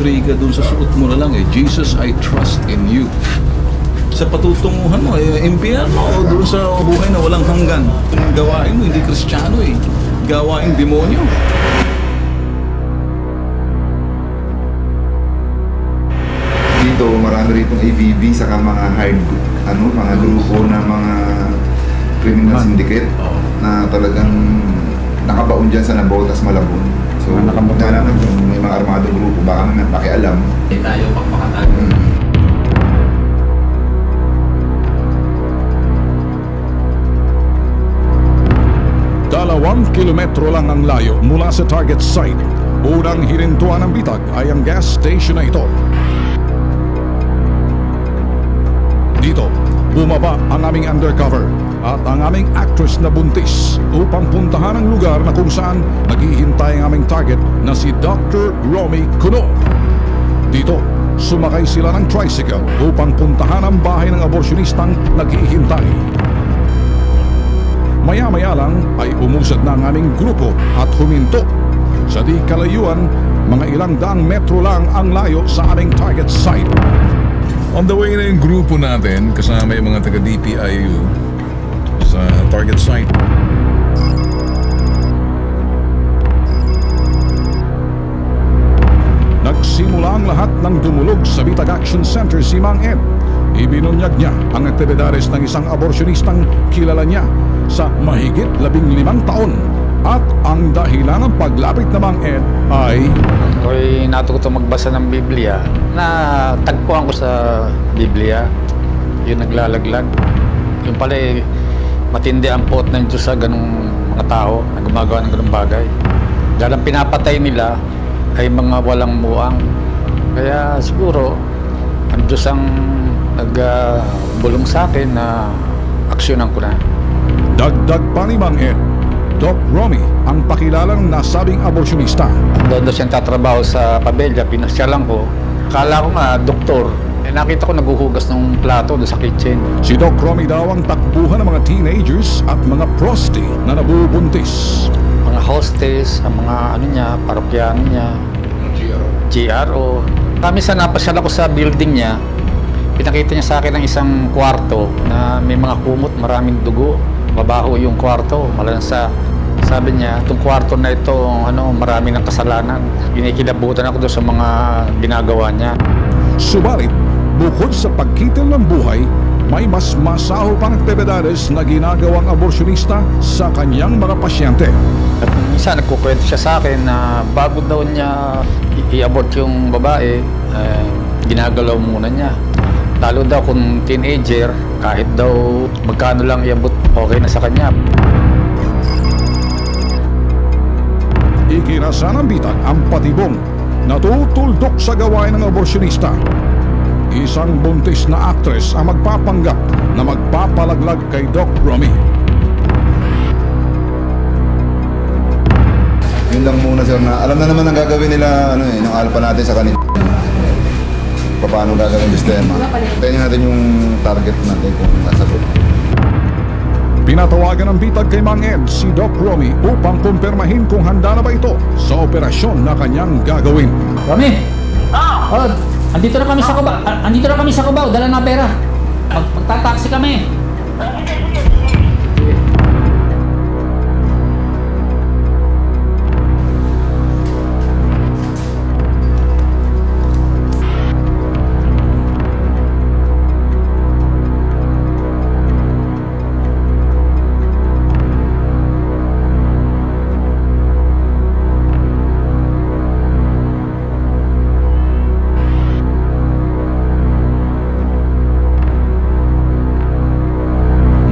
pray ka dun sa suot mo na lang eh. Jesus, I trust in you. Sa patutunguhan mo, impyerno o dun sa buhay na walang hanggan. Yung gawain mo, hindi Kristiyano eh. Gawain demonyo. Dito, marami rito ABB saka mga mga grupo na mga criminal syndicate na talagang nakabaon dyan sa Navotas, Malabon. So, nalaman kung may mga armadong grupo, baka may pakialam. Hindi tayo pagpakatago. Dalawang kilometro lang ang layo mula sa target site. Unang hinintuan ng bitag ay ang gas station na ito. Dito, bumaba ang aming undercover at ang aming actress na buntis upang puntahan ang lugar na kung saan naghihintay ang aming target na si Dr. Romy Cuno. Dito, sumakay sila ng tricycle upang puntahan ang bahay ng aborsyonistang naghihintay. Maya-maya lang ay umusad na ang aming grupo at huminto. Sa di kalayuan, mga ilang daang metro lang ang layo sa aming target site. On the way na yung grupo natin, kasama yung mga taga-DPIU sa target site. Nagsimula ang lahat ng dumulog sa Bitag Action Center si Mang Ed. Ibinunyag niya ang aktibidades ng isang aborsyonistang kilala niya sa mahigit 15 taon. At ang dahilan ng paglapit ng Mang Ed ay ako'y natuto magbasa ng Biblia na tagpuan ko sa Biblia. Yung naglalaglag. Yung pala matindi ang pot ng Diyos sa ganung mga tao na gumagawa ng ganung bagay. Dahil ang pinapatay nila ay mga walang muang. Kaya siguro ang Diyos ang nagbulong sa akin na aksyonan ko na. dagdag pa ni Mang Ed, Doc Romy ang pakilala ng nasabing aborsyonista. Doon siyang tatrabaho sa pabelya, pinasyalan ko. Akala ko nga, doktor. Nakita ko naguhugas ng plato doon sa kitchen. Si Doc Romy daw ang takbuhan ng mga teenagers at mga prosti na nabubuntis. Mga hostess, ang mga parokyano niya, GRO. Minsan napasyal ako sa building niya, pinakita niya sa akin ng isang kwarto na may mga kumot, maraming dugo. Mabaho yung kwarto, malansa. Sabi niya, itong kwarto na ito, marami ng kasalanan. Kinikilabutan ako doon sa mga ginagawa niya. Subalit, bukod sa pagkitil ng buhay, may mas masaho pang aktibidades na ginagawang aborsyonista sa kanyang mga pasyente. At minsan nagkukwento siya sa akin na bago daw niya i-abort yung babae, ginagalaw muna niya. Lalo daw kung teenager, kahit daw magkano lang iabot, okay na sa kanya. Ikinasa ng bitag ang patibong natutuldok sa gawain ng aborsyonista. Isang buntis na actress ang magpapanggap na magpapalaglag kay Doc Romy. Yun lang muna sir na alam na naman ang gagawin nila ng alpha natin sa kanila. Paano gagawin yung sistema. Tingnan natin yung target natin kung nasagot. Pinatawagan ng bitag kay Mang Ed si Doc Romy upang kumpirmahin kung handa na ba ito sa operasyon na kanyang gagawin. Romy! Andito na kami sa Cubao. Andito na kami sa Cubao. Dala na pera. Magtataksi kami.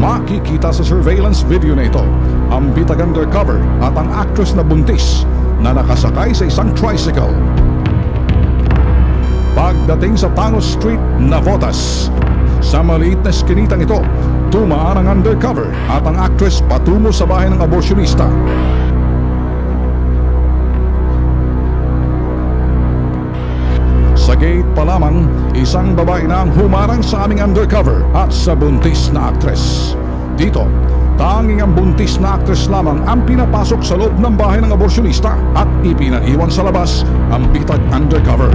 Makikita sa surveillance video na ito ang bitag undercover at ang actress na buntis na nakasakay sa isang tricycle. Pagdating sa Tangos Street, Navotas, sa maliit na skinitang ito, tumaan ang undercover at ang actress patungo sa bahay ng aborsyonista. Sa gate pa lamang, isang babae na ang humarang sa aming undercover at sa buntis na actress. Dito, tanging ang buntis na actress lamang ang pinapasok sa loob ng bahay ng aborsyonista at ipinaiwan sa labas ang bitag undercover.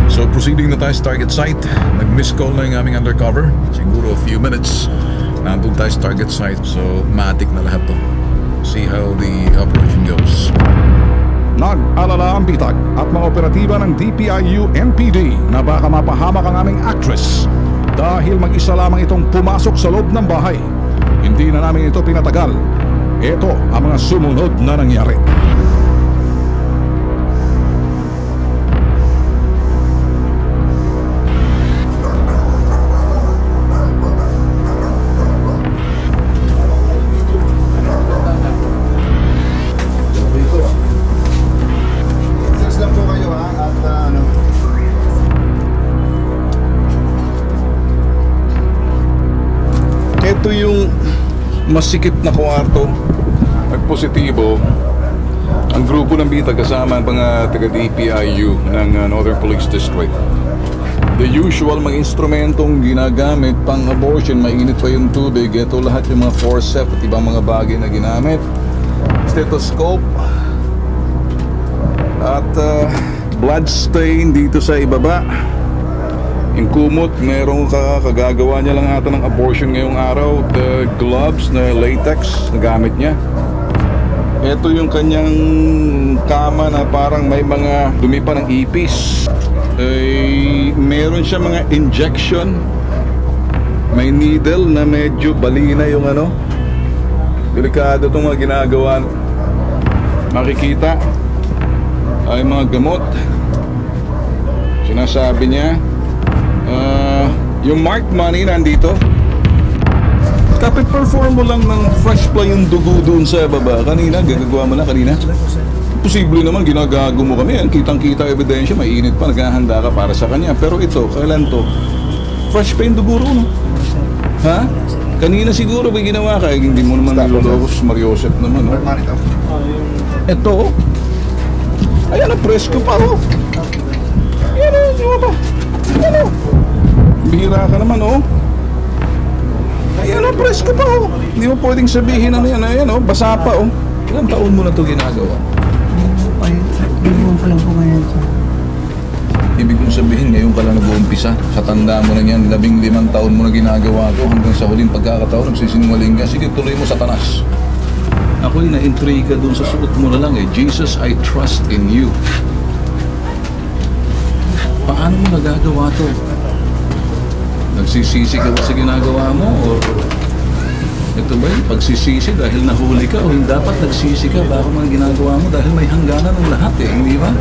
So proceeding na tayo sa target site. Nag-miss call na yung aming undercover. Siguro a few minutes nandun tayo sa target site. So matik na lahat to. See how the operation goes. Nag-alala ang bitag at mga operatiba ng DPIU-NPD na baka mapahamak ang aming actress dahil mag-isa lamang itong pumasok sa loob ng bahay. Hindi na namin ito pinatagal. Ito ang mga sumunod na nangyari. Ito yung masikip na kwarto. Nagpositibo ang grupo ng bitag kasama ang mga taga-DPIU ng Northern Police District. The usual mga instrumentong ginagamit pang abortion, mainit pa yung tubig, ito lahat yung mga forceps at ibang mga bagay na ginamit, stethoscope at blood stain dito sa ibaba. Yung kumot, merong kagagawa niya lang ata ng abortion ngayong araw. The gloves na latex na gamit niya. Ito yung kanyang kama na parang may mga dumi pa ng ipis. Meron siya mga injection. May needle na medyo balina yung ano. Delikado itong mga ginagawa. Makikita ay mga gamot. Sinasabi niya yung marked money nandito. Kape-perform mo lang ng fresh play yung dugo doon sa baba. Kanina, gagagawa mo na kanina. Posible naman, ginagago mo kami. Kitang-kita ebidensya, mainit pa, naghahanda ka para sa kanya. Pero ito, kailan to? Fresh pa yung dugo roon, no? Ha? Kanina siguro may ginawa ka. Hindi mo naman nilolokos, Mariosep naman, no? Ito, ayan, presko pa, oh. Ayan, di ba ba? Ayan, bihira ka naman, oh. Ayan, oh, presko pa, oh. Hindi mo pwedeng sabihin ano yan, ayan, oh, basa pa, oh. Ilang taon mo na ito ginagawa? Hindi mo pa lang po ngayon, sir. Ibig kong sabihin, ngayon ka lang nag-uumpisa. Sa tanda mo na yan, 15 taon mo na ginagawa ito hanggang sa huling pagkakataon, nagsisinungaling ka. Sige, tuloy mo, Satanas. Ako'y na-intriga dun sa suot mo na lang, eh. Jesus, I trust in you. Paano mo nagagawa ito? Nagsisisi ka ba sa ginagawa mo? O ito ba yung pagsisisi dahil nahuli ka? O hindi dapat nagsisi ka bago mga ginagawa mo dahil may hangganan ng lahat, eh, hindi ba?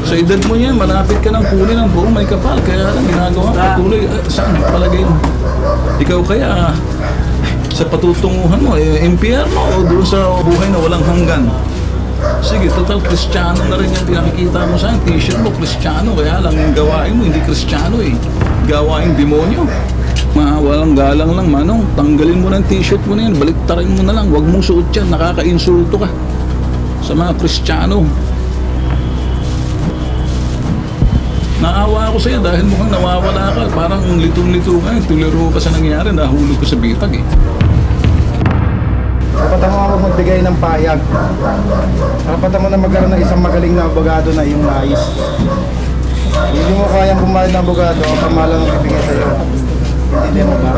Sa edad mo yan, malapit ka ng kunin ng buong may kapal. Kaya lang ginagawa, patuloy. Saan? Palagay mo. Ikaw kaya sa patutunguhan mo, impyerno o doon sa buhay na walang hanggan? Sige, total Kristiyano na rin yung pinakikita mo sa t-shirt mo, Kristiyano. Kaya lang yung gawain mo, hindi Kristiyano, eh. Gawain demonyo. Walang galang lang, manong. Tanggalin mo ng t-shirt mo na yan, baliktarin mo na lang. Huwag mong suot yan, nakaka-insulto ka sa mga Kristiyano. Naawa ako sa'yo dahil mukhang nawawala ka. Parang litong-lito ka, tuliro ka sa nangyari, nahulog ko sa bitag, eh. Dapat mo ako magbigay ng payag. Dapat mo na magkaroon ng isang magaling na abogado na iyong nais. Hindi mo kayang bumayad ng abogado, ang pamahalang ang ibigay sa'yo. Hindi mo ba?